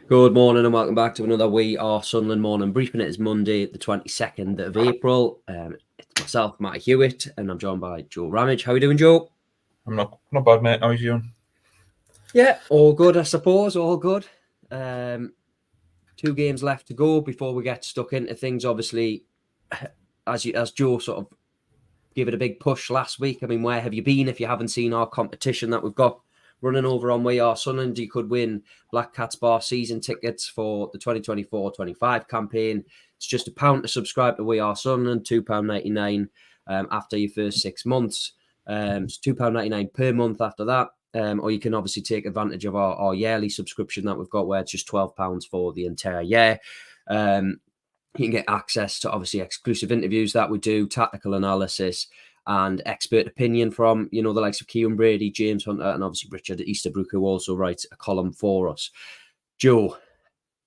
Good morning and welcome back to another We Are Sunderland morning briefing. It is Monday, the 22nd of April. It's myself, Matty Hewitt, and I'm joined by Joe Ramage. How are you doing, Joe? I'm not bad, mate. How are you doing? Yeah, all good, I suppose. All good. 2 games left to go before we get stuck into things. Obviously, as Joe sort of gave it a big push last week. I mean, where have you been if you haven't seen our competition that we've got running over on We Are Sunderland? You could win Black Cats Bar season tickets for the 2024-25 campaign. It's just £1 to subscribe to We Are Sunderland, £2.99 after your first 6 months. It's £2.99 per month after that. Or you can obviously take advantage of our yearly subscription that we've got, where it's just £12 for the entire year. You can get access to obviously exclusive interviews that we do, tactical analysis, and expert opinion from, the likes of Kean Brady, James Hunter, and obviously Richard Easterbrook, who also writes a column for us. Joe,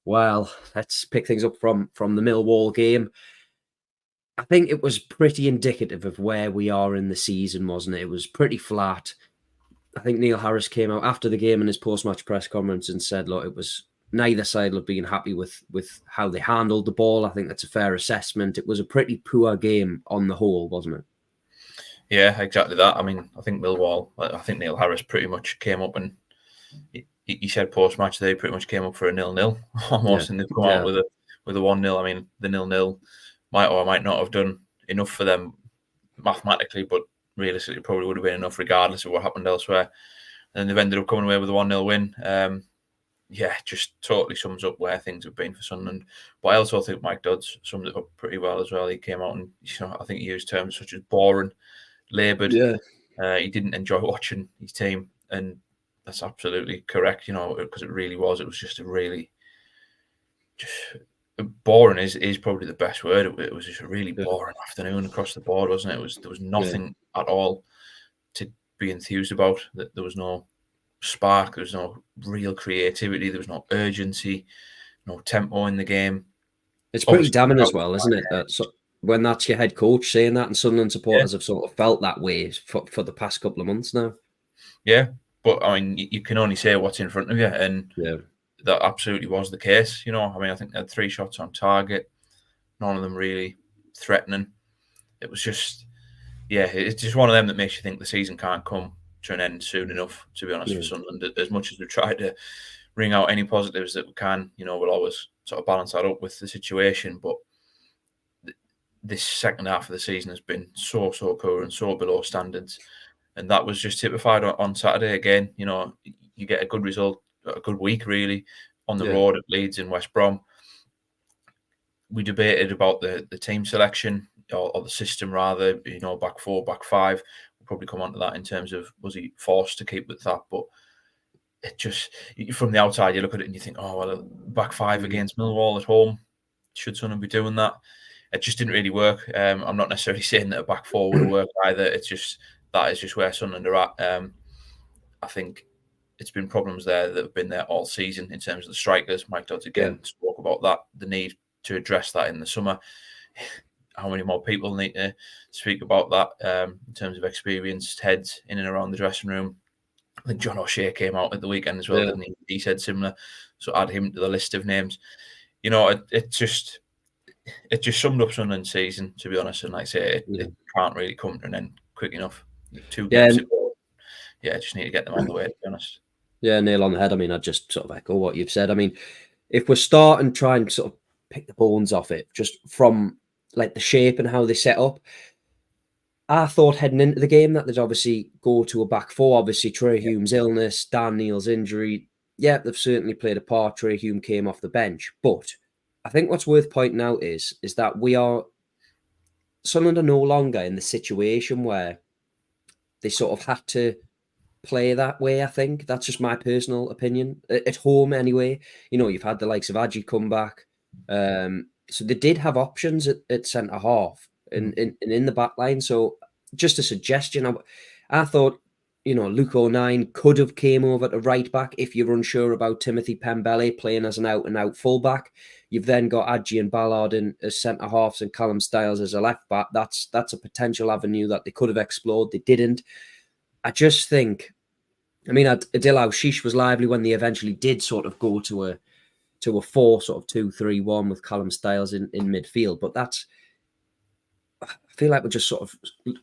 well, let's pick things up from the Millwall game. I think it was pretty indicative of where we are in the season, wasn't it? It was pretty flat. I think Neil Harris came out after the game in his post-match press conference and said, look, it was neither side have been happy with how they handled the ball. I think that's a fair assessment. It was a pretty poor game on the whole, wasn't it? Yeah, exactly that. I mean, I think Millwall, I think Neil Harris pretty much came up and he said post-match they pretty much came up for a 0-0 almost, and they've come out with a 1-0. I mean, the 0-0 might or might not have done enough for them mathematically, but realistically probably would have been enough regardless of what happened elsewhere. And they've ended up coming away with a 1-0 win. Yeah, just totally sums up where things have been for Sunderland. But I also think Mike Dodds summed it up pretty well as well. He came out and, I think he used terms such as boring, laboured. Yeah. He didn't enjoy watching his team, and that's absolutely correct, because it really was. It was just boring is probably the best word. It was just a really boring afternoon across the board, wasn't it? There was nothing at all to be enthused about. There was no spark, there was no real creativity, there was no urgency, no tempo in the game. It's pretty damning as well, isn't it? When that's your head coach saying that, and Sunderland supporters have sort of felt that way for the past couple of months now. Yeah, but I mean, you can only say what's in front of you, and that absolutely was the case. I mean, I think they had 3 shots on target, none of them really threatening. It was just, it's just one of them that makes you think the season can't come to an end soon enough, to be honest, for Sunderland. As much as we try to wring out any positives that we can, we'll always sort of balance that up with the situation. But this second half of the season has been so poor and so below standards. And that was just typified on Saturday again. You get a good result, a good week, really, on the road at Leeds and West Brom. We debated about the team selection, or the system, rather, back 4, back 5. We'll probably come on to that in terms of, was he forced to keep with that? But it just, from the outside, you look at it and you think, oh, well, back 5 against Millwall at home, should someone be doing that? It just didn't really work. I'm not necessarily saying that a back 4 would work either. It's just, that is just where Sunderland are at. I think it's been problems there that have been there all season in terms of the strikers. Mike Dodds again spoke about that, the need to address that in the summer. How many more people need to speak about that in terms of experienced heads in and around the dressing room? I think John O'Shea came out at the weekend as well, didn't he? He said similar, so add him to the list of names. It just summed up Sunderland's season, to be honest. And like I say, it can't really come to an end quick enough. 2 games ago, just need to get them on the way, to be honest. Yeah, nail on the head. I mean, I just sort of echo what you've said. I mean, if we start and try and sort of pick the bones off it, just from like the shape and how they set up, I thought heading into the game that they'd obviously go to a back 4. Obviously, Trey Hume's illness, Dan Neal's injury. Yeah, they've certainly played a part. Trey Hume came off the bench. But I think what's worth pointing out is that Sunderland are no longer in the situation where they sort of had to play that way. I think that's just my personal opinion. At home, anyway, you've had the likes of Adji come back. So they did have options at centre half and in the back line. So just a suggestion. I thought, Luke O'Nien could have came over to right back if you're unsure about Timothy Pembele playing as an out-and-out full-back. You've then got Adji and Ballard in as centre halves and Callum Styles as a left back. That's a potential avenue that they could have explored. They didn't. I just think, I mean, Adil Sheesh was lively when they eventually did sort of go to to a 4-2-3-1 with Callum Styles in midfield. But I feel like we're just sort of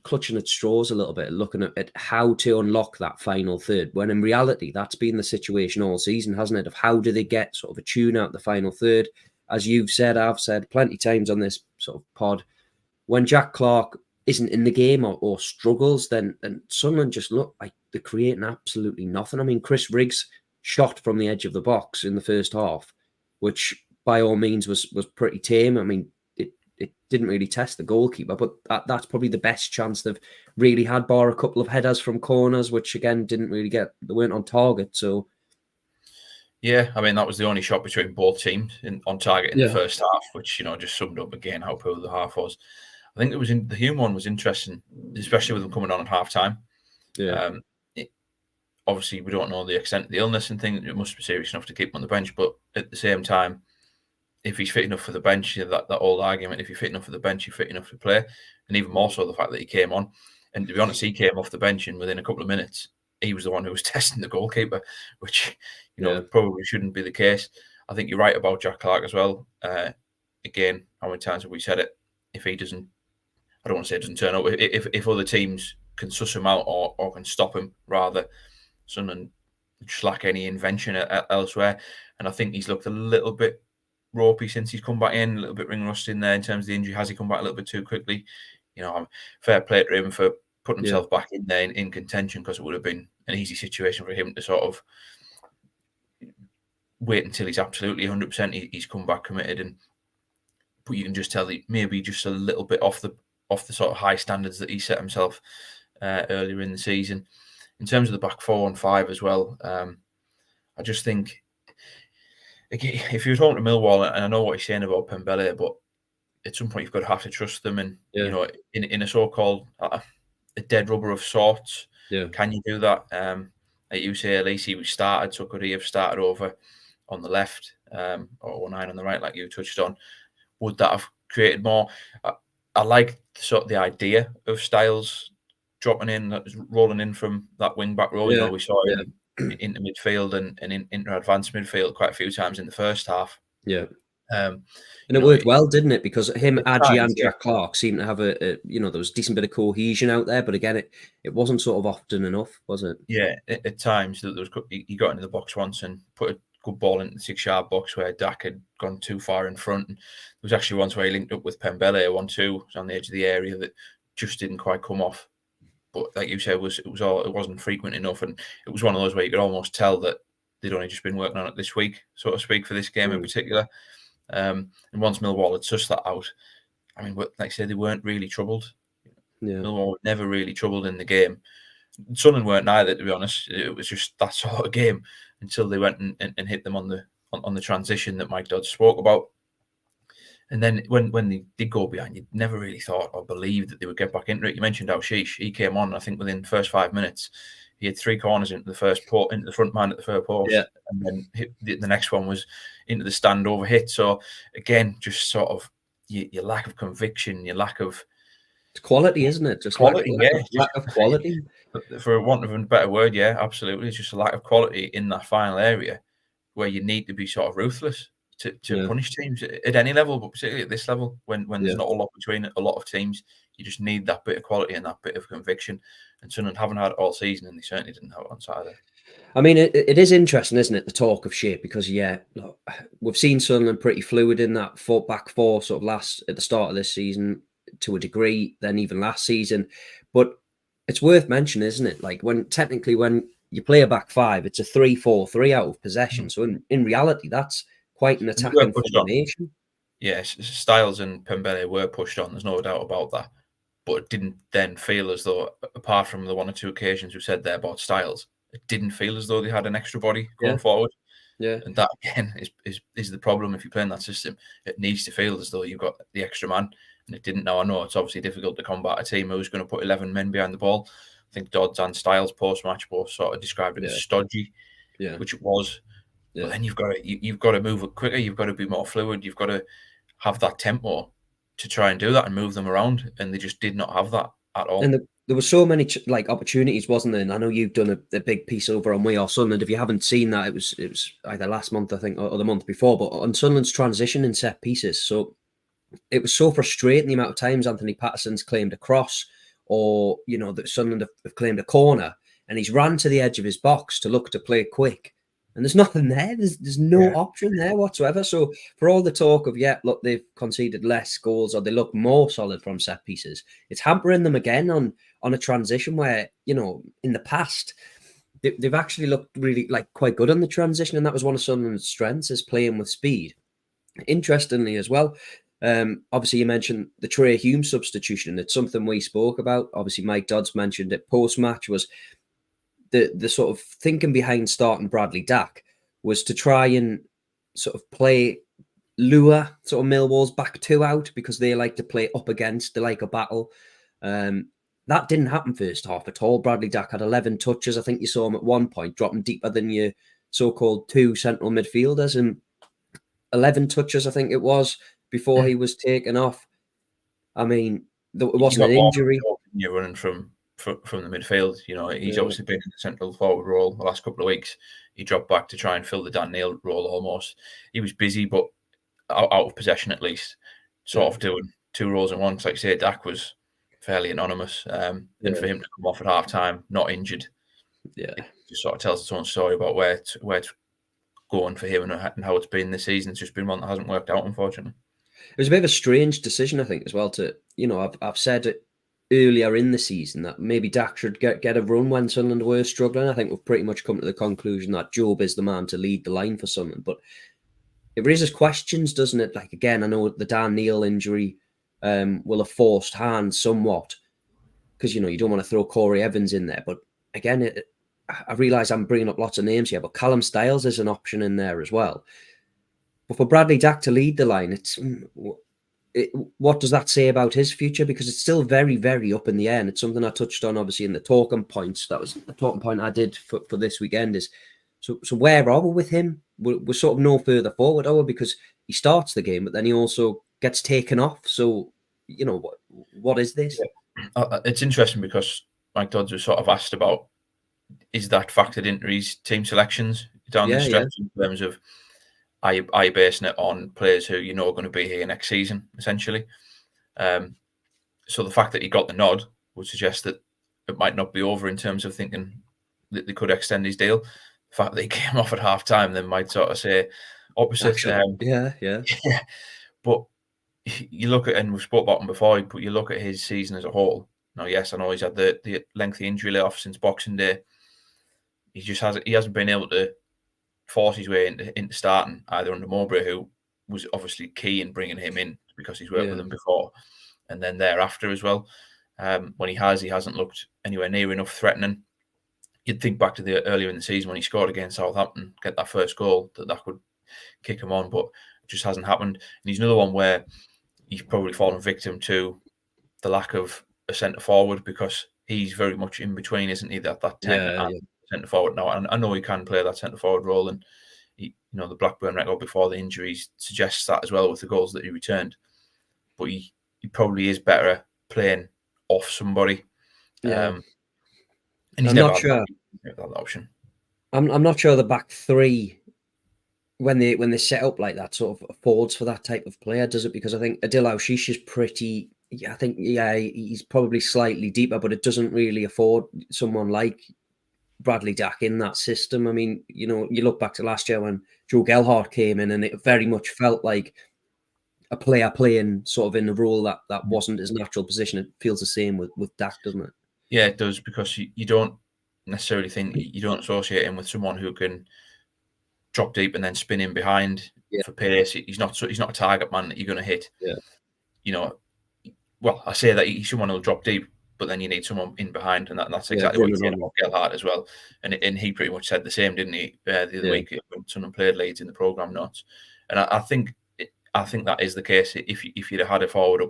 clutching at straws a little bit, looking at how to unlock that final third, when in reality, that's been the situation all season, hasn't it? Of how do they get sort of a tune out the final third? As you've said, I've said plenty of times on this sort of pod, when Jack Clarke isn't in the game or struggles, then Sunderland just look like they're creating absolutely nothing. I mean, Chris Riggs shot from the edge of the box in the first half, which by all means was pretty tame. I mean, it didn't really test the goalkeeper, but that's probably the best chance they've really had, bar a couple of headers from corners, which again they weren't on target. So yeah, I mean, that was the only shot between both teams on target in the first half, which just summed up again how poor the half was. I think the Hume one was interesting, especially with them coming on at half time. Yeah. Obviously, we don't know the extent of the illness and things. It must be serious enough to keep him on the bench, but at the same time, if he's fit enough for the bench, that old argument, if you're fit enough for the bench, you're fit enough to play. And even more so the fact that he came on. And to be honest, he came off the bench and within a couple of minutes, he was the one who was testing the goalkeeper, which, probably shouldn't be the case. I think you're right about Jack Clarke as well. Again, how many times have we said it? If he doesn't, I don't want to say it doesn't turn up, if other teams can suss him out or can stop him, rather, Sunderland just lack any invention elsewhere. And I think he's looked a little bit ropey since he's come back in, a little bit ring rust in there in terms of the injury. Has he come back a little bit too quickly? Fair play to him for putting himself back in there in contention, because it would have been an easy situation for him to sort of wait until he's absolutely 100%. He's come back committed, but you can just tell that maybe just a little bit off the sort of high standards that he set himself earlier in the season. In terms of the back 4 and 5 as well, I just think, if you're talking to Millwall, and I know what he's saying about Pembele, but at some point you've got to trust them, and in a so-called a dead rubber of sorts, can you do that? Like you say, at least he was started, so could he have started over on the left or 9 on the right, like you touched on? Would that have created more? I like the idea of Styles dropping in, rolling in from that wing back role. We saw him into midfield and into advanced midfield quite a few times in the first half. Yeah. And it worked well, didn't it? Because him, Adji, and Jack Clarke seemed to have there was a decent bit of cohesion out there, but again, it wasn't sort of often enough, was it? Yeah, at times he got into the box once and put a good ball into the 6-yard box where Dack had gone too far in front. And there was actually once where he linked up with Pembele, 1-2, on the edge of the area that just didn't quite come off. But like you said, it wasn't frequent enough, and it was one of those where you could almost tell that they'd only just been working on it this week, so to speak, for this game in particular. And once Millwall had sussed that out, I mean, like I said, they weren't really troubled. Yeah. Millwall were never really troubled in the game. Sunderland weren't either, to be honest. It was just that sort of game until they went and hit them on the transition that Mike Dodds spoke about. And then when they did go behind, you never really thought or believed that they would get back into it. You mentioned Sheesh. He came on, I think, within the first 5 minutes. He had 3 corners into the front man at the first post. Yeah. And then the next one was into the stand over hit. So, again, just sort of your lack of conviction, your lack of... It's quality, isn't it? Just quality, lack of quality. For want of a better word, yeah, absolutely. It's just a lack of quality in that final area where you need to be sort of ruthless to punish teams at any level, but particularly at this level, when there's not a lot between a lot of teams. You just need that bit of quality and that bit of conviction. And Sunderland haven't had it all season, and they certainly didn't have it on Saturday. I mean, it is interesting, isn't it, the talk of shape? Because, look, we've seen Sunderland pretty fluid in that back 4 sort of at the start of this season to a degree, then even last season. But it's worth mentioning, isn't it? Like, when you play a back 5, it's a 3-4-3 out of possession. Mm-hmm. So in reality, that's quite an attacking formation. Yes, Styles and Pembele were pushed on. There's no doubt about that. But it didn't then feel as though, apart from the 1 or 2 occasions we said there about Styles, it didn't feel as though they had an extra body going forward. Yeah, and that again is the problem. If you play in that system, it needs to feel as though you've got the extra man, and it didn't. Now I know it's obviously difficult to combat a team who's going to put 11 men behind the ball. I think Dodds and Styles post-match both sort of described it as stodgy, which it was. Yeah. But then you've got to move it quicker. You've got to be more fluid. You've got to have that tempo to try and do that and move them around, and they just did not have that at all. And there were so many like opportunities, wasn't there? And I know you've done a big piece over on We Are Sunderland. If you haven't seen that, it was either last month, I think, or the month before. But on Sunderland's transition in set pieces, so it was so frustrating the amount of times Anthony Patterson's claimed a cross, or that Sunderland have claimed a corner, and he's ran to the edge of his box to look to play quick, and there's nothing there. There's no option there whatsoever. So for all the talk of look, they've conceded less goals or they look more solid from set pieces, it's hampering them again on a transition where in the past they've actually looked really quite good on the transition, and that was one of Sunderland's strengths, is playing with speed. Interestingly as well, obviously you mentioned the Trey Hume substitution. It's something we spoke about. Obviously Mike Dodds mentioned it post-match, was the sort of thinking behind starting Bradley Dack was to try and sort of lure sort of Millwall's back two out, because they like to play up against, they like a battle. That didn't happen first half at all. Bradley Dack had 11 touches. I think you saw him at one point dropping deeper than your so-called two central midfielders, and 11 touches, I think it was, before he was taken off. I mean, it wasn't an injury. You're running from the midfield. He's obviously been in the central forward role the last couple of weeks. He dropped back to try and fill the Dan Neil role almost. He was busy, but out of possession at least, sort of doing two roles in one. Like I say, Dack was fairly anonymous. And for him to come off at half time, not injured, it just sort of tells its own story about where it's going for him and how it's been this season. It's just been one that hasn't worked out, unfortunately. It was a bit of a strange decision, I think, as well, to, I've said it earlier in the season that maybe Dack should get a run when Sunderland were struggling. I think we've pretty much come to the conclusion that Job is the man to lead the line for Sunderland. But it raises questions, doesn't it? Like, again, I know the Dan Neil injury will have forced hands somewhat, because, you don't want to throw Corey Evans in there. But again, I realise I'm bringing up lots of names here, but Callum Styles is an option in there as well. But for Bradley Dack to lead the line, what does that say about his future? Because it's still very, very up in the air. And it's something I touched on, obviously, in the talking points. That was the talking point I did for this weekend, is so where are we with him? We're sort of no further forward, are we? Because he starts the game, but then he also gets taken off. So, what is this? It's interesting because Mike Dodds was sort of asked about, is that factored into his team selections down the stretch in terms of, are you basing it on players who are going to be here next season, essentially? So the fact that he got the nod would suggest that it might not be over in terms of thinking that they could extend his deal. The fact that he came off at half time then might sort of say opposite. Actually, But you look at, and we've spoke about him before, but you look at his season as a whole. Now, yes, I know he's had the lengthy injury layoff since Boxing Day. He hasn't been able to force his way into starting either under Mowbray, who was obviously key in bringing him in because he's worked with him before, and then thereafter as well. When he hasn't looked anywhere near enough threatening. You'd think back to the earlier in the season when he scored against Southampton, get that first goal, that would kick him on, but it just hasn't happened. And he's another one where he's probably fallen victim to the lack of a centre forward, because he's very much in between, isn't he? That 10 centre forward now, and I know he can play that centre forward role, and the Blackburn record before the injuries suggests that as well with the goals that he returned. But he probably is better at playing off somebody. And he's never had that option. I'm not sure the back three, when they set up like that, sort of affords for that type of player, does it? Because I think Adil Aushish is pretty. I think he's probably slightly deeper, but it doesn't really afford someone like Bradley Dack in that system. I mean, you look back to last year when Joe Gelhardt came in, and it very much felt like a player playing sort of in a role that wasn't his natural position. It feels the same with Dack, doesn't it? Yeah, it does, because you don't necessarily think, you don't associate him with someone who can drop deep and then spin in behind for pace. He's not a target man that you're going to hit. Well, I say that he's someone who'll drop deep, but then you need someone in behind, and that's exactly what he said about Gelhardt as well. And he pretty much said the same, didn't he, the other week when Sunderland played Leeds in the programme notes. And I think that is the case if you'd have had a forward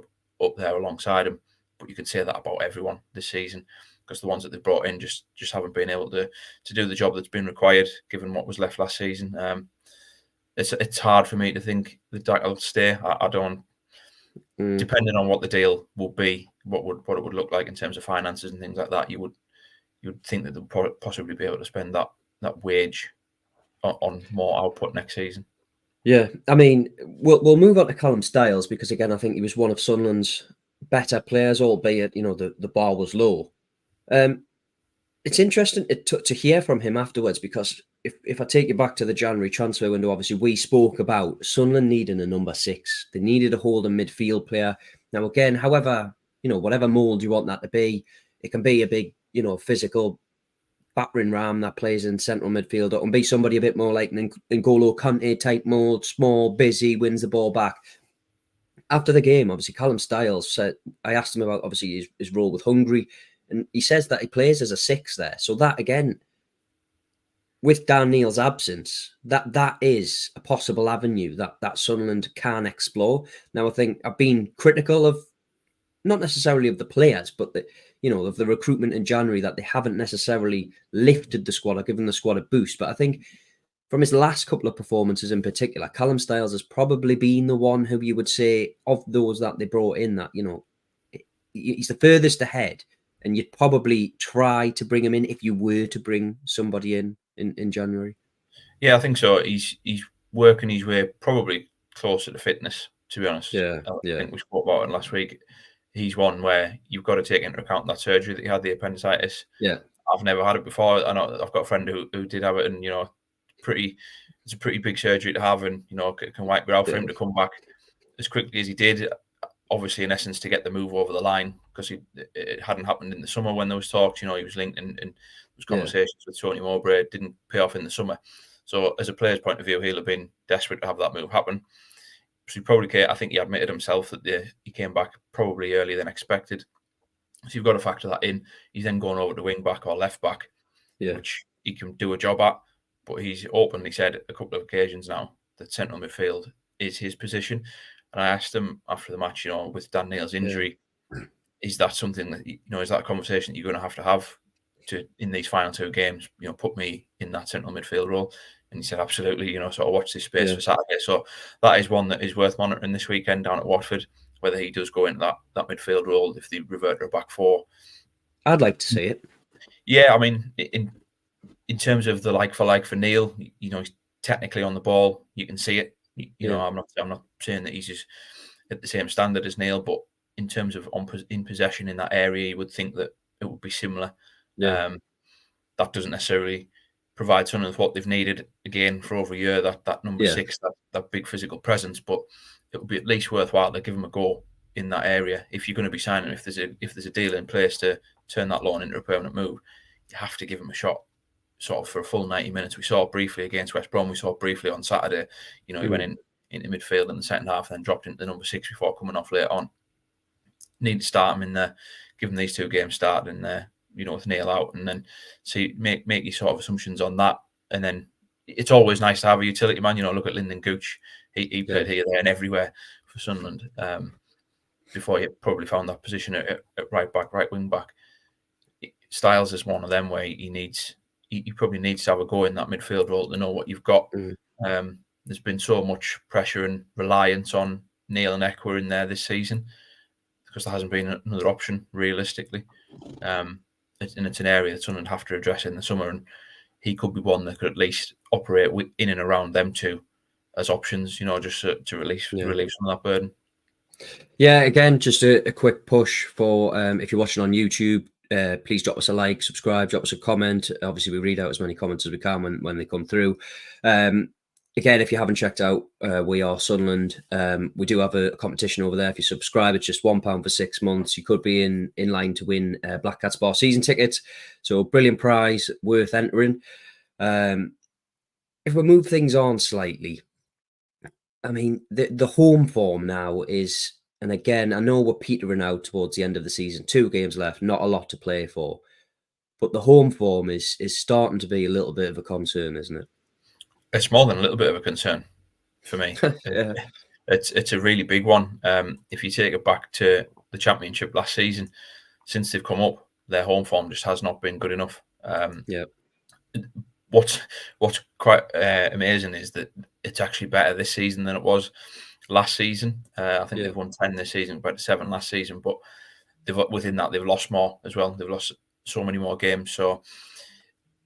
up there alongside him. But you could say that about everyone this season, because the ones that they've brought in just haven't been able to do the job that's been required, given what was left last season. It's hard for me to think that Dack will stay. I don't. Depending on what the deal will be, what it would look like in terms of finances and things like that, you would think that they'll possibly be able to spend that wage on more output next season. Yeah, I mean, we'll move on to Callum Styles because again, I think he was one of Sunderland's better players, albeit the bar was low. It's interesting to hear from him afterwards because if I take you back to the January transfer window, obviously we spoke about Sunderland needing a number 6. They needed a holding midfield player. Now again, however, whatever mould you want that to be, it can be a big, physical battering ram that plays in central midfield. It can be somebody a bit more like an N'Golo Kante type mould, small, busy, wins the ball back. After the game, obviously, Callum Styles said, I asked him about obviously his role with Hungary, and he says that he plays as a 6 there. So that again, with Dan Neil's absence, that is a possible avenue that Sunderland can explore. Now, I think I've been critical of not necessarily of the players, but of the recruitment in January, that they haven't necessarily lifted the squad or given the squad a boost. But I think from his last couple of performances in particular, Callum Styles has probably been the one who you would say of those that they brought in that, he's the furthest ahead, and you'd probably try to bring him in if you were to bring somebody in January. Yeah, I think so. He's working his way probably closer to fitness, to be honest. Yeah. I think we spoke about it last week. He's one where you've got to take into account that surgery that he had, the appendicitis. Yeah. I've never had it before. I know I've got a friend who did have it, and it's a pretty big surgery to have, and it can wipe it out for him to come back as quickly as he did. Obviously, in essence, to get the move over the line, because it hadn't happened in the summer when there was talks. He was linked and there was conversations with Tony Mowbray. It didn't pay off in the summer. So, as a player's point of view, he'll have been desperate to have that move happen. So I think he admitted himself that he came back probably earlier than expected. So you've got to factor that in. He's then going over to wing back or left back, which he can do a job at. But he's openly said a couple of occasions now that central midfield is his position. And I asked him after the match, with Dan Neil's injury, is that something that, is that a conversation that you're going to have in these final 2 games, put me in that central midfield role? And he said, absolutely, sort of watch this space for Saturday. So that is one that is worth monitoring this weekend down at Watford, whether he does go into that midfield role if they revert to a back 4. I'd like to see it. Yeah, I mean, in terms of the like for Neil, he's technically on the ball. You can see it. I'm not saying that he's just at the same standard as Neil, but in terms of in possession in that area, you would think that it would be similar. Yeah. That doesn't necessarily provide Sunderland with what they've needed again for over a year. That number 6, that big physical presence, but it would be at least worthwhile to give him a go in that area. If you're going to be signing, if there's a deal in place to turn that loan into a permanent move, you have to give him a shot, sort of for a full 90 minutes. We saw briefly against West Brom. We saw briefly on Saturday. He went into midfield in the second half, and then dropped into the number 6 before coming off later on. Need to start him in there, give him these 2 games started in there, with Neil out, and then make your sort of assumptions on that. And then it's always nice to have a utility man. Look at Lyndon Gooch. He played here, there, and everywhere for Sunderland before he probably found that position at right back, right wing back. Styles is one of them where he probably needs to have a go in that midfield role to know what you've got. There's been so much pressure and reliance on Neil and Ekwa in there this season because there hasn't been another option realistically. And it's an area that Sunderland have to address in the summer, and he could be one that could at least operate in and around them 2 as options, just to relieve some of that burden. Yeah, again, just a quick push for if you're watching on YouTube, please drop us a like, subscribe, drop us a comment. Obviously, we read out as many comments as we can when they come through. Again, if you haven't checked out We Are Sunderland, we do have a competition over there. If you subscribe, it's just £1 for 6 months. You could be in line to win Black Cats Bar season tickets. So brilliant prize, worth entering. If we move things on slightly, I mean, the home form now is, and again, I know we're petering out towards the end of the season, 2 games left, not a lot to play for. But the home form is starting to be a little bit of a concern, isn't it? It's more than a little bit of a concern for me. Yeah. It's a really big one. If you take it back to the Championship last season, since they've come up, their home form just has not been good enough. What's quite amazing is that it's actually better this season than it was last season. I think they've won 10 this season, but 7 last season. But within that they've lost more as well. They've lost so many more games. So,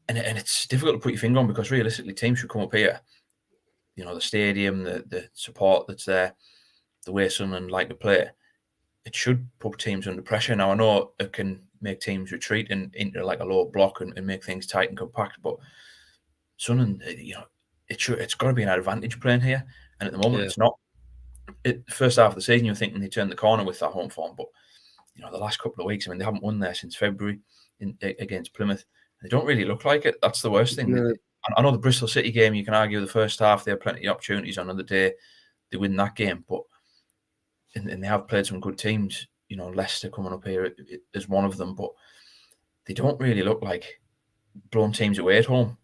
and it's difficult to put your finger on, because realistically, teams should come up here. The stadium, the support that's there, the way Sunderland like to play, it should put teams under pressure. Now, I know it can make teams retreat into like a low block and make things tight and compact, but Sunderland, it's got to be an advantage playing here. And at the moment, it's not. First half of the season, you're thinking they turned the corner with that home form, but the last couple of weeks, they haven't won there since February against Plymouth. They don't really look like it. That's the worst thing. No. I know the Bristol City game, you can argue the first half, they had plenty of opportunities. On another day, they win that game, but and they have played some good teams. Leicester coming up here is one of them, but they don't really look like blowing teams away at home.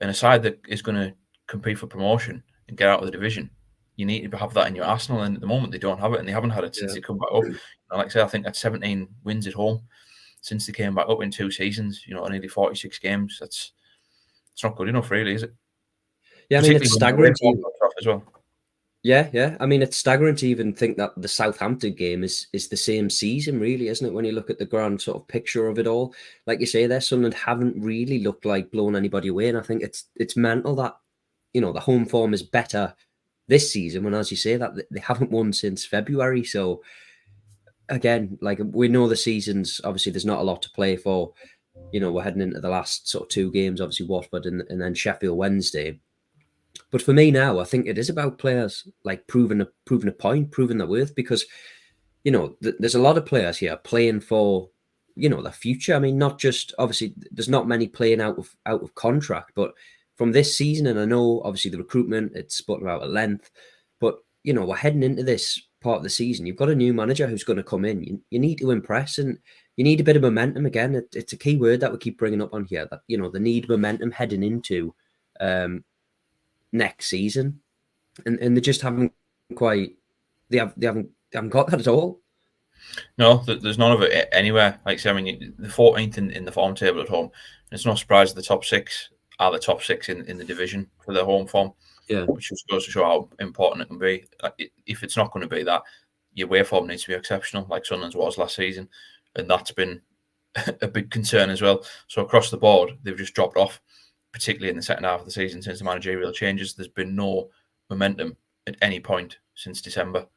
And a side that is going to compete for promotion and get out of the division, you need to have that in your arsenal. And at the moment, they don't have it, and they haven't had it since they come back up. And like I say, I think that's 17 wins at home since they came back up in 2 seasons. Nearly 46 games. It's not good enough, really, is it? Yeah, it's staggering as well. Yeah. It's staggering to even think that the Southampton game is the same season, really, isn't it? When you look at the grand sort of picture of it all, like you say, there, Sunderland haven't really looked like blowing anybody away, and I think it's mental that the home form is better this season when, as you say, that they haven't won since February. So again, like, we know the season's obviously there's not a lot to play for. We're heading into the last sort of 2 games, obviously Watford and then Sheffield Wednesday. But for me now, I think it is about players like proving a point, proving their worth, because there's a lot of players here playing for the future. Not just, obviously there's not many playing out of contract, but from this season, and I know obviously the recruitment, it's spoken about at length, but we're heading into this part of the season. You've got a new manager who's going to come in. You need to impress, and you need a bit of momentum. Again, it's a key word that we keep bringing up on here, that they need momentum heading into next season, and they just haven't quite. They haven't got that at all. No, there's none of it anywhere. Like I say, the 14th in the form table at home. It's no surprise the top 6 are the top 6 in the division for their home form. Yeah, which just goes to show how important it can be. If it's not going to be that, your away form needs to be exceptional, like Sunderland's was last season, and that's been a big concern as well. So across the board, they've just dropped off, particularly in the second half of the season since the managerial changes. There's been no momentum at any point since December.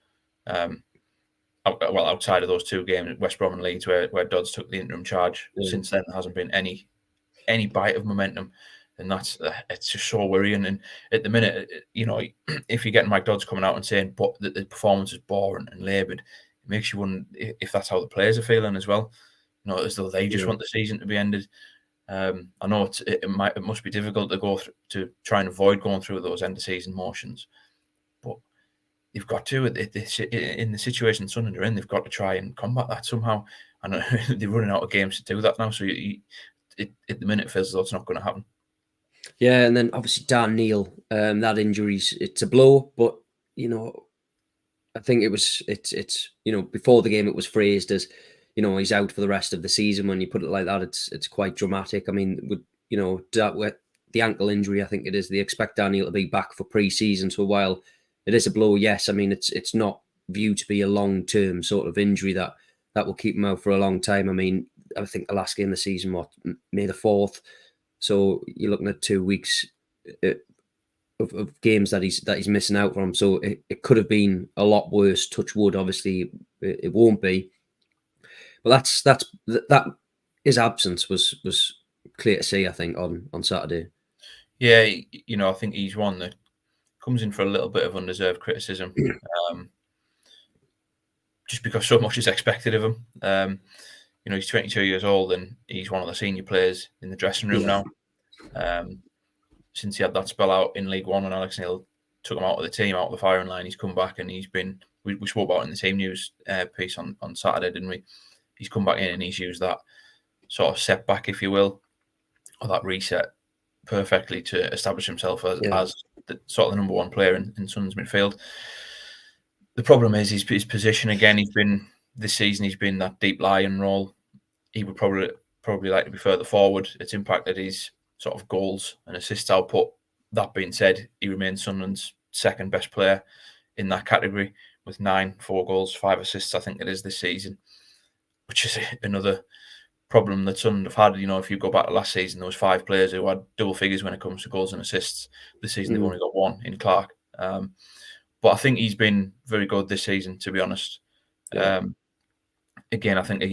Outside of those 2 games, West Brom and Leeds, where Dodds took the interim charge. Since then, there hasn't been any bite of momentum. And it's just so worrying. And at the minute, if you're getting Mike Dodds coming out and saying but the performance is boring and laboured, it makes you wonder if that's how the players are feeling as well. As though they just want the season to be ended. I know it must be difficult to try and avoid going through those end of season motions, but they've got to, in the situation Sunderland are in, they've got to try and combat that somehow. And they're running out of games to do that now. So at the minute, it feels as though it's not going to happen. Yeah, and then obviously Dan Neil, that injury's, it's a blow, but I think it's before the game it was phrased as he's out for the rest of the season. When you put it like that, it's quite dramatic. With the ankle injury, I think it is, they expect Dan Neil to be back for pre-season. So while it is a blow, yes, it's not viewed to be a long-term sort of injury that will keep him out for a long time. I think the last game of the season, May the 4th. So you're looking at 2 weeks of games that he's missing out from. So it could have been a lot worse. Touch wood, obviously it won't be. But that his absence was clear to see, I think, on Saturday. Yeah, I think he's one that comes in for a little bit of undeserved criticism, just because so much is expected of him. He's 22 years old and he's one of the senior players in the dressing room now. Since he had that spell out in League One and Alex Neil took him out of the team, out of the firing line, he's come back and he's been, we spoke about it in the team news piece on Saturday, didn't we? He's come back in and he's used that sort of setback, if you will, or that reset perfectly to establish himself as the sort of the number 1 player in Sunderland's midfield. The problem is his position again. This season he's been that deep lying role. He would probably like to be further forward. It's impacted his sort of goals and assists output. That being said, he remains Sunderland's second best player in that category with 4 goals, 5 assists, I think it is this season. which is another problem that Sunderland have had. You know, if you go back to last season, there was 5 players who had double figures when it comes to goals and assists. This season, they've only got 1 in Clark. But I think he's been very good this season, to be honest. Yeah. Again, I think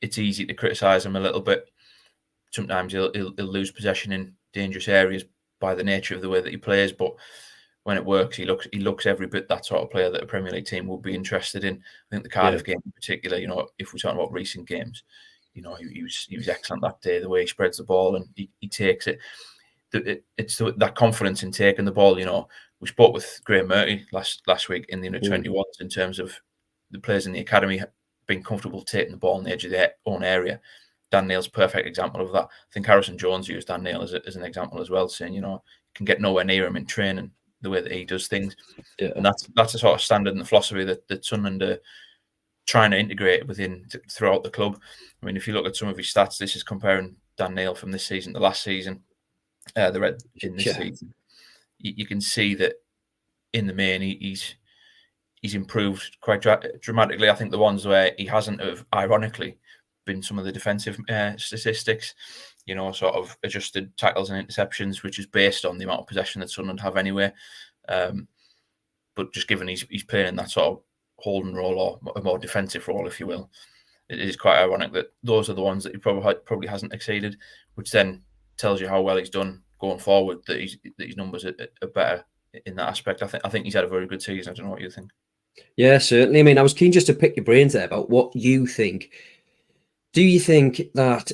it's easy to criticise him a little bit. Sometimes he'll lose possession in dangerous areas by the nature of the way that he plays, but when it works, he looks every bit that sort of player that a Premier League team would be interested in. I think the Cardiff game in particular, you know, if we're talking about recent games, you know, he was excellent that day, the way he spreads the ball and he takes it. It's that confidence in taking the ball. You know, we spoke with Graham Murty last week in the under-21s in terms of the players in the academy being comfortable taking the ball on the edge of their own area. Dan Neil's a perfect example of that. I think Harrison Jones used Dan Neil as an example as well, saying, you know, you can get nowhere near him in training the way that he does things. Yeah. And that's a sort of standard and the philosophy that Sunderland are trying to integrate throughout the club. I mean, if you look at some of his stats, this is comparing Dan Neil from this season to last season, the Red in this season. You can see that in the main, he's improved quite dramatically. I think the ones where he hasn't have, ironically, been some of the defensive statistics, you know, sort of adjusted tackles and interceptions, which is based on the amount of possession that Sunderland have anyway. But just given he's playing in that sort of holding role or a more defensive role, if you will, it is quite ironic that those are the ones that he probably hasn't exceeded, which then tells you how well he's done going forward, that his numbers are better in that aspect. I think he's had a very good season. I don't know what you think. Yeah, certainly. I mean, I was keen just to pick your brains there about what you think. Do you think that,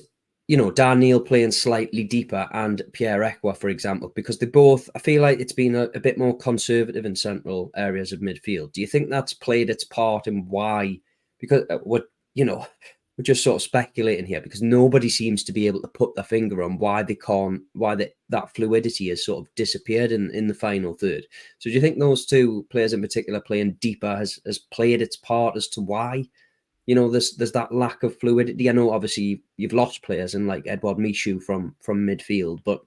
you know, Dan Neil playing slightly deeper and Pierre Ekwa, for example, because they both, I feel like it's been a bit more conservative in central areas of midfield. Do you think that's played its part in why? Because we're just sort of speculating here because nobody seems to be able to put their finger on why that fluidity has sort of disappeared in the final third. So do you think those two players in particular playing deeper has played its part as to why, you know, there's that lack of fluidity? I know obviously you've lost players in like Edouard Michou from midfield, but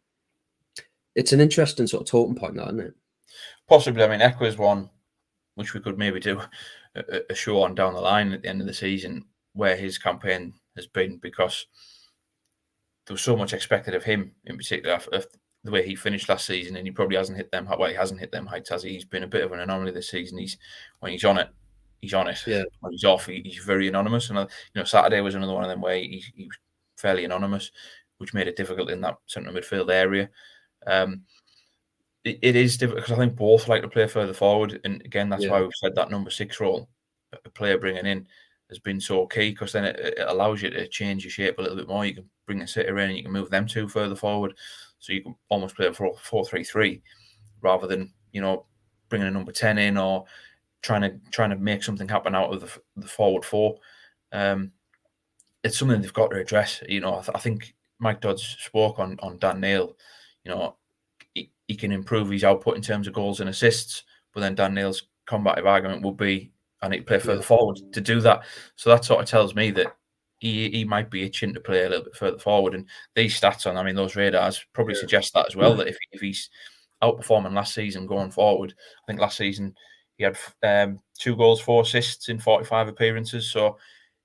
it's an interesting sort of talking point, isn't it? Possibly. I mean, Ekwa is one which we could maybe do a show on down the line at the end of the season, where his campaign has been, because there was so much expected of him, in particular of the way he finished last season, and he probably hasn't hit them. Well, he hasn't hit them heights, has he? He's been a bit of an anomaly this season. When he's on it, he's on it. Yeah. When he's off, he's very anonymous. And you know, Saturday was another one of them where he was fairly anonymous, which made it difficult in that central midfield area. It is difficult because I think both like to play further forward, and again, that's why we've said that number 6 role, a player bringing in, has been so key, because then it allows you to change your shape a little bit more. You can bring a sitter in and you can move them 2 further forward, so you can almost play a 4-3-3 rather than, you know, bringing a number 10 in or trying to make something happen out of the forward 4. It's something they've got to address. You know, I think Mike Dodds spoke on Dan Neil. You know, he can improve his output in terms of goals and assists, but then Dan Neil's combative argument will be, I need to play further forward to do that. So that sort of tells me that he might be itching to play a little bit further forward. And these stats those radars probably suggest that as well, that if he's outperforming last season going forward, I think last season he had 2 goals, 4 assists in 45 appearances. So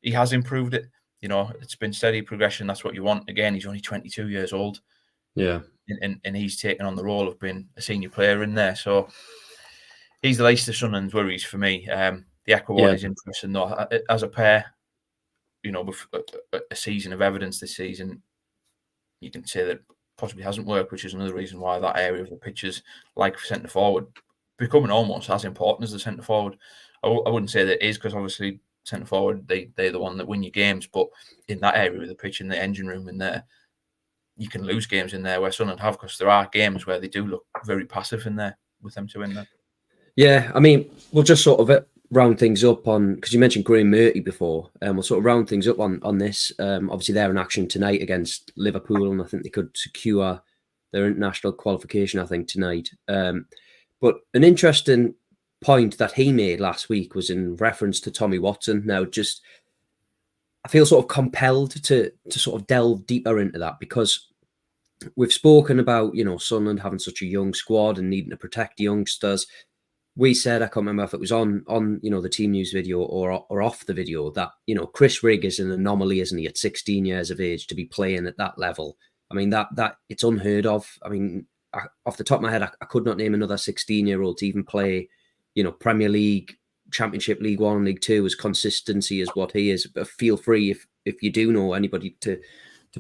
he has improved it. You know, it's been steady progression. That's what you want. Again, he's only 22 years old. Yeah. And he's taken on the role of being a senior player in there. So he's the least of Sunderland's worries for me. The Ekwa one is interesting, though. As a pair, you know, with a season of evidence this season, you can say that possibly hasn't worked, which is another reason why that area of the pitch is, like centre forward, becoming almost as important as the centre forward. I wouldn't say that it is, because obviously centre forward, they're the one that win your games, but in that area of the pitch, in the engine room in there, you can lose games in there where Sunderland have, because there are games where they do look very passive in there with them 2 in there. Yeah, I mean, we'll just sort of round things up on, because you mentioned Graham Murty before, and we'll sort of round things up on this. Obviously, they're in action tonight against Liverpool, and I think they could secure their international qualification, I think, tonight. But an interesting point that he made last week was in reference to Tommy Watson. Now, just I feel sort of compelled to sort of delve deeper into that, because we've spoken about, you know, Sunderland having such a young squad and needing to protect the youngsters. we said, I can't remember if it was on the team news video or off the video, that Chris Rigg is an anomaly, isn't he? At 16 years of age to be playing at that level. I mean, that it's unheard of. I mean, off the top of my head, I could not name another 16-year-old to even play, Premier League, Championship, League One, League Two as consistency as what he is. But feel free if you do know anybody to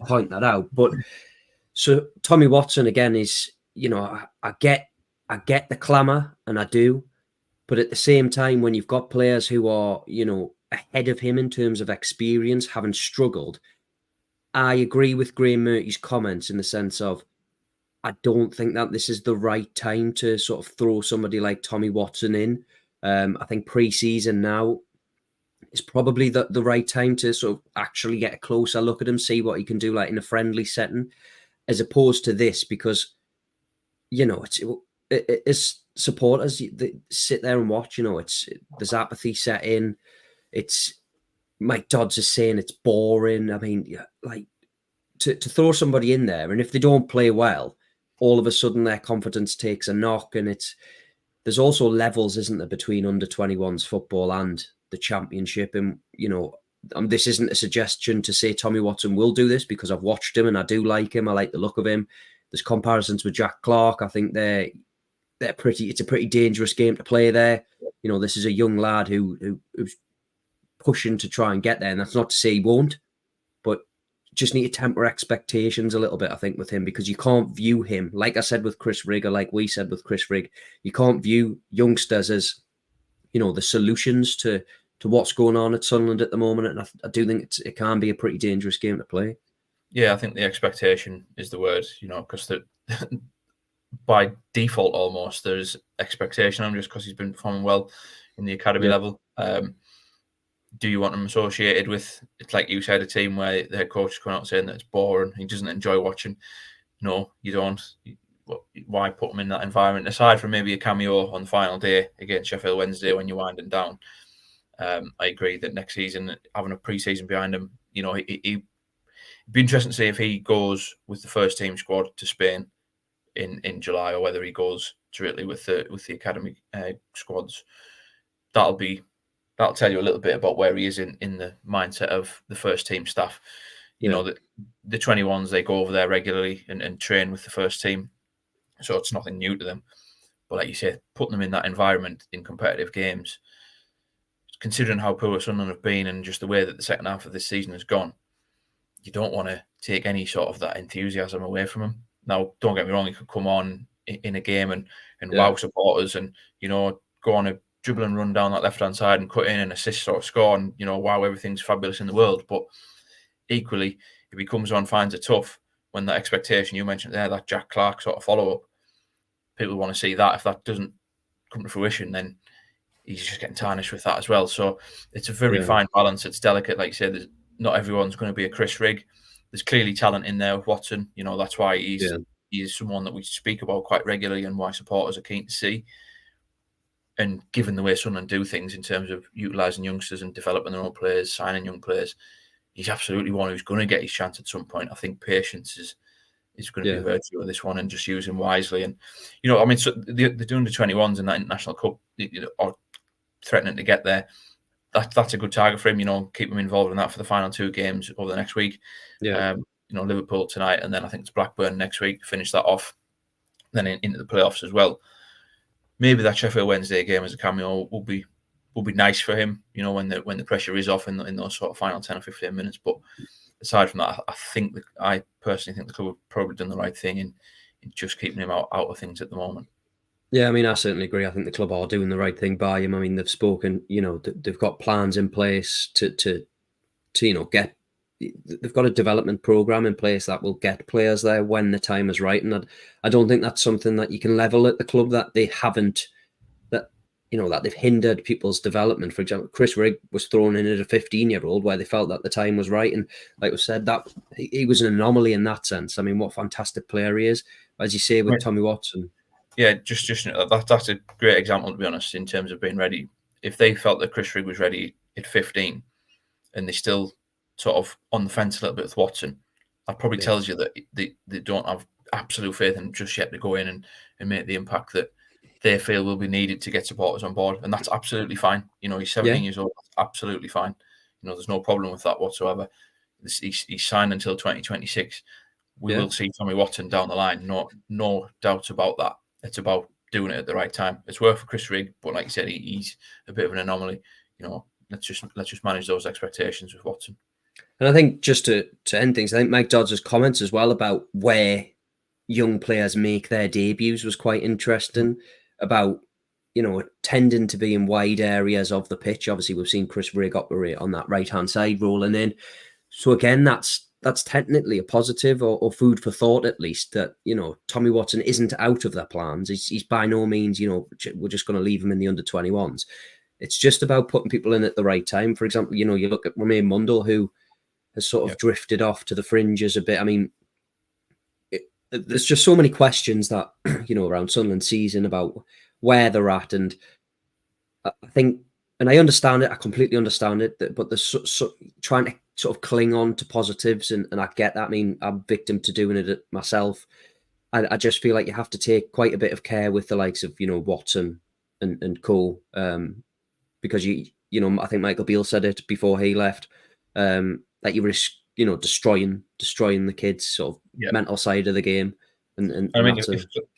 point that out. But so Tommy Watson again is, I get the clamour, and I do. But at the same time, when you've got players who are, ahead of him in terms of experience, having struggled, I agree with Graham Murty's comments in the sense of, I don't think that this is the right time to sort of throw somebody like Tommy Watson in. I think pre-season now is probably the right time to sort of actually get a closer look at him, see what he can do like in a friendly setting, as opposed to this, because, it's supporters that sit there and watch, there's apathy set in. It's Mike Dodds is saying it's boring. I mean, like to throw somebody in there, and if they don't play well, all of a sudden their confidence takes a knock. And there's also levels, isn't there, between under 21s football and the Championship. And this isn't a suggestion to say Tommy Watson will do this, because I've watched him and I do like him. I like the look of him. There's comparisons with Jack Clark. I think it's a pretty dangerous game to play there. This is a young lad who's pushing to try and get there, and that's not to say he won't, but just need to temper expectations a little bit, I think, with him, because you can't view him, like I said with Chris Rigg, or like we said with Chris Rigg, you can't view youngsters as, the solutions to what's going on at Sunderland at the moment. And I do think it can be a pretty dangerous game to play. Yeah, I think the expectation is the word, because by default almost there's expectation on him just because he's been performing well in the academy level. Do you want him associated with, it's like you said, a team where the head coach is coming out saying that it's boring, he doesn't enjoy watching? No, you don't. Why put him in that environment, aside from maybe a cameo on the final day against Sheffield Wednesday when you're winding down? I agree that next season, having a pre-season behind him, it'd be interesting to see if he goes with the first team squad to Spain in July, or whether he goes directly with the academy squads. That'll tell you a little bit about where he is in the mindset of the first team staff. You know, the 21s, they go over there regularly and train with the first team, so it's nothing new to them. But like you say, putting them in that environment in competitive games, considering how poor Sunderland have been and just the way that the second half of this season has gone, you don't want to take any sort of that enthusiasm away from him. Now, don't get me wrong, he could come on in a game and wow supporters and, go on a dribble and run down that left-hand side and cut in and assist or score and, wow, everything's fabulous in the world. But equally, if he comes on, finds it tough, when that expectation you mentioned there, that Jack Clark sort of follow-up, people want to see that. If that doesn't come to fruition, then he's just getting tarnished with that as well. So it's a very fine balance. It's delicate. Like you said, not everyone's going to be a Chris Rigg. There's clearly talent in there with Watson. That's why he's someone that we speak about quite regularly and why supporters are keen to see. And given the way Sunderland do things in terms of utilising youngsters and developing their own players, signing young players, he's absolutely one who's going to get his chance at some point. I think patience is going to be a virtue of this one, and just use him wisely. And, so the under-21s in that International Cup are threatening to get there. That's a good target for him, keep him involved in that for the final two games over the next week. Liverpool tonight, and then I think it's Blackburn next week to finish that off, then into the playoffs as well. Maybe that Sheffield Wednesday game as a cameo will be nice for him, when the pressure is off in those sort of final 10 or 15 minutes. But aside from that, I personally think the club have probably done the right thing in just keeping him out of things at the moment. Yeah, I mean, I certainly agree. I think the club are doing the right thing by him. I mean, they've spoken, they've got plans in place to get. They've got a development program in place that will get players there when the time is right. And I don't think that's something that you can level at the club, that they haven't, that they've hindered people's development. For example, Chris Rigg was thrown in as a 15-year-old where they felt that the time was right. And like we said, that he was an anomaly in that sense. I mean, what a fantastic player he is, as you say, with Tommy Watson. Yeah, just that's a great example, to be honest, in terms of being ready. If they felt that Chris Rigg was ready at 15 and they still sort of on the fence a little bit with Watson, that probably tells you that they don't have absolute faith in him just yet to go in and make the impact that they feel will be needed to get supporters on board, and that's absolutely fine. He's 17 years old. That's absolutely fine. There's no problem with that whatsoever. He's signed until 2026. We will see Tommy Watson down the line. No doubt about that. It's about doing it at the right time. It's worked for Chris Rigg, but like you said, he's a bit of an anomaly. Let's just manage those expectations with Watson. And I think just to end things, I think Mike Dodds' comments as well about where young players make their debuts was quite interesting. About tending to be in wide areas of the pitch. Obviously, we've seen Chris Rigg operate on that right-hand side, rolling in. So again, that's technically a positive or food for thought, at least, that, Tommy Watson isn't out of their plans. He's by no means, we're just going to leave him in the under-21s. It's just about putting people in at the right time. For example, you look at Romain Mundle, who has sort of drifted off to the fringes a bit. I mean, there's just so many questions that, around Sunderland season about where they're at. And I think, and I understand it, I completely understand it, but they're trying to sort of cling on to positives, and I get that. I mean, I'm victim to doing it myself. I just feel like you have to take quite a bit of care with the likes of, Watson and co, because I think Michael Beale said it before he left, that you risk, destroying the kids' sort of mental side of the game. And I mean,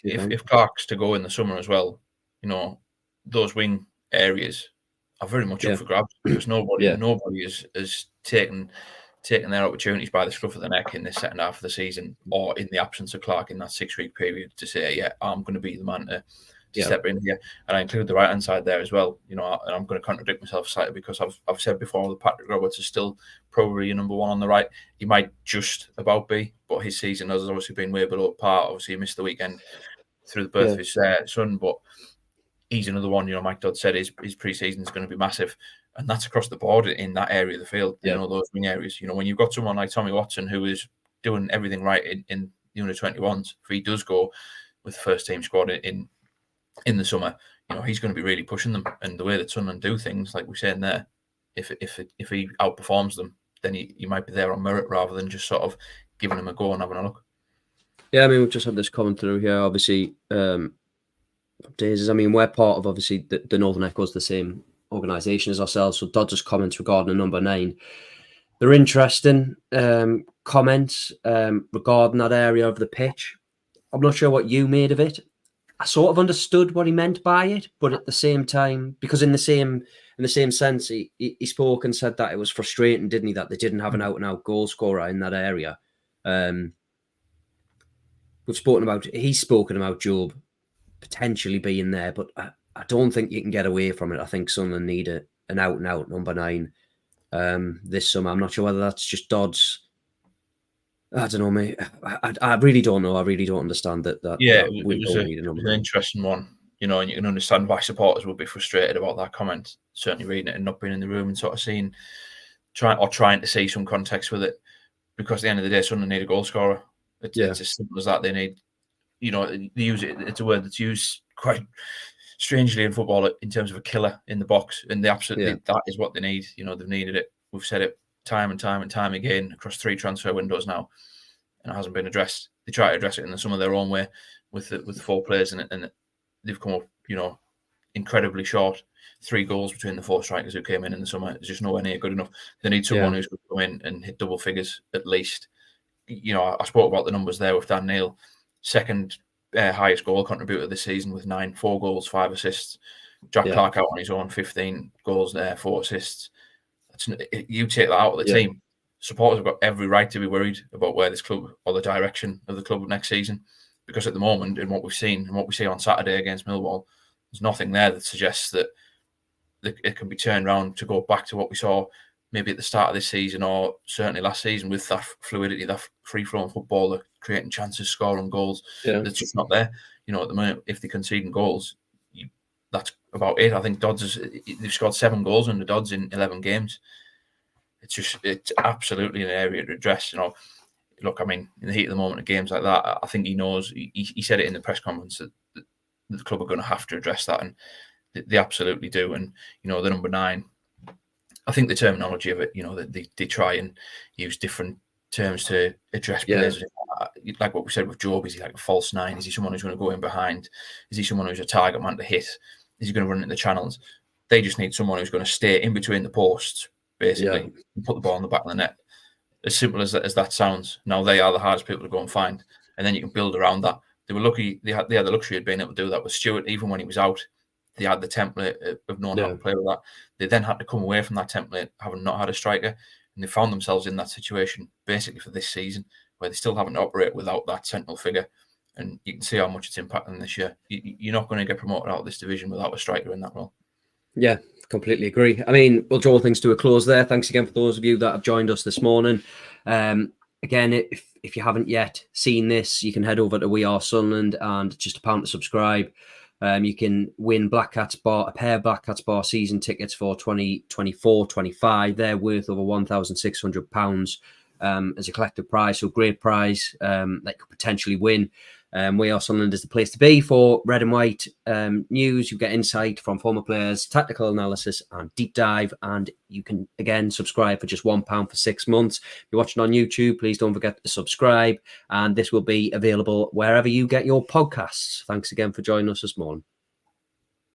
if Clark's to go in the summer as well, those wing areas are very much up for grabs, because nobody is taken their opportunities by the scruff of the neck in this second half of the season, or in the absence of Clark in that 6-week period, to say, I'm going to be the man to step in here. And I include the right hand side there as well. And I'm going to contradict myself slightly, because I've said before that Patrick Roberts is still probably your number one on the right. He might just about be, but his season has obviously been way below par. Obviously, he missed the weekend through the birth of his son, but he's another one. Mike Dodds said his pre-season is going to be massive, and that's across the board in that area of the field. Those wing areas. When you've got someone like Tommy Watson, who is doing everything right in the under-21s, if he does go with the first team squad in the summer, he's going to be really pushing them. And the way that Sunderland do things, like we're saying there, if he outperforms them, then he might be there on merit rather than just sort of giving them a go and having a look. Yeah, I mean, we've just had this comment through here. Obviously, Days, I mean, we're part of, obviously, the Northern Echo's the same organisation as ourselves. So Dodds' comments regarding the number 9, they're interesting comments regarding that area of the pitch. I'm not sure what you made of it. I sort of understood what he meant by it, but at the same time, because in the same sense, he spoke and said that it was frustrating, didn't he, that they didn't have an out-and-out goal scorer in that area. He's spoken about Job potentially being there, but I don't think you can get away from it. I think Sunderland need an out-and-out number 9 this summer. I'm not sure whether that's just Dodds. I don't know, mate. I really don't know. I really don't understand that. It was an interesting one, and you can understand why supporters would be frustrated about that comment. Certainly reading it and not being in the room and sort of trying to see some context with it, because at the end of the day, Sunderland need a goal scorer. It's as simple as that. They need, they use it. It's a word that's used quite strangely in football in terms of a killer in the box, and that is what they need. They've needed it. We've said it time and time again across 3 transfer windows now, and it hasn't been addressed. They try to address it in some of their own way with 4 players in it, and they've come up, incredibly short. 3 goals between the 4 strikers who came in the summer. It's just nowhere near good enough. They need someone who's going to come in and hit double figures at least. I spoke about the numbers there with Dan Neil, second highest goal contributor this season with 9, 4 goals, 5 assists. Jack Clark out on his own, 15 goals there, 4 assists. You take that out of the team, supporters have got every right to be worried about where this club or the direction of the club next season, because at the moment, in what we've seen and what we see on Saturday against Millwall, there's nothing there that suggests that it can be turned around to go back to what we saw maybe at the start of this season, or certainly last season, with that fluidity, that free-flowing football, creating chances, scoring goals. That's just not there. At the moment, if they're conceding goals, that's about it. I think they've scored 7 goals under Dodds in 11 games. It's absolutely an area to address. Look, I mean, in the heat of the moment of games like that, I think he knows. He said it in the press conference that the club are going to have to address that, and they absolutely do. And the number 9, I think the terminology of it, that they try and use different terms to address players. Like what we said with Job, is he like a false nine? Is he someone who's going to go in behind? Is he someone who's a target man to hit? Is he going to run into the channels? They just need someone who's going to stay in between the posts, basically, and put the ball in the back of the net. As simple as that sounds. Now, they are the hardest people to go and find, and then you can build around that. They were lucky; they had the luxury of being able to do that with Stewart. Even when he was out, they had the template of knowing how to play with that. They then had to come away from that template, having not had a striker, and they found themselves in that situation basically for this season, where they still haven't operate without that central figure. And you can see how much it's impacting this year. You're not going to get promoted out of this division without a striker in that role. Yeah, completely agree. I mean, we'll draw things to a close there. Thanks again for those of you that have joined us this morning. Again, if you haven't yet seen this, you can head over to We Are Sunderland and just £1 to subscribe. You can win a pair of Black Cats Bar season tickets for 2024-25. They're worth over £1,600 as a collective prize, so great prize that you could potentially win. We Are Sunderland is the place to be for red and white news. You get insight from former players, tactical analysis, and deep dive. And you can, again, subscribe for just £1 for 6 months. If you're watching on YouTube, please don't forget to subscribe. And this will be available wherever you get your podcasts. Thanks again for joining us this morning.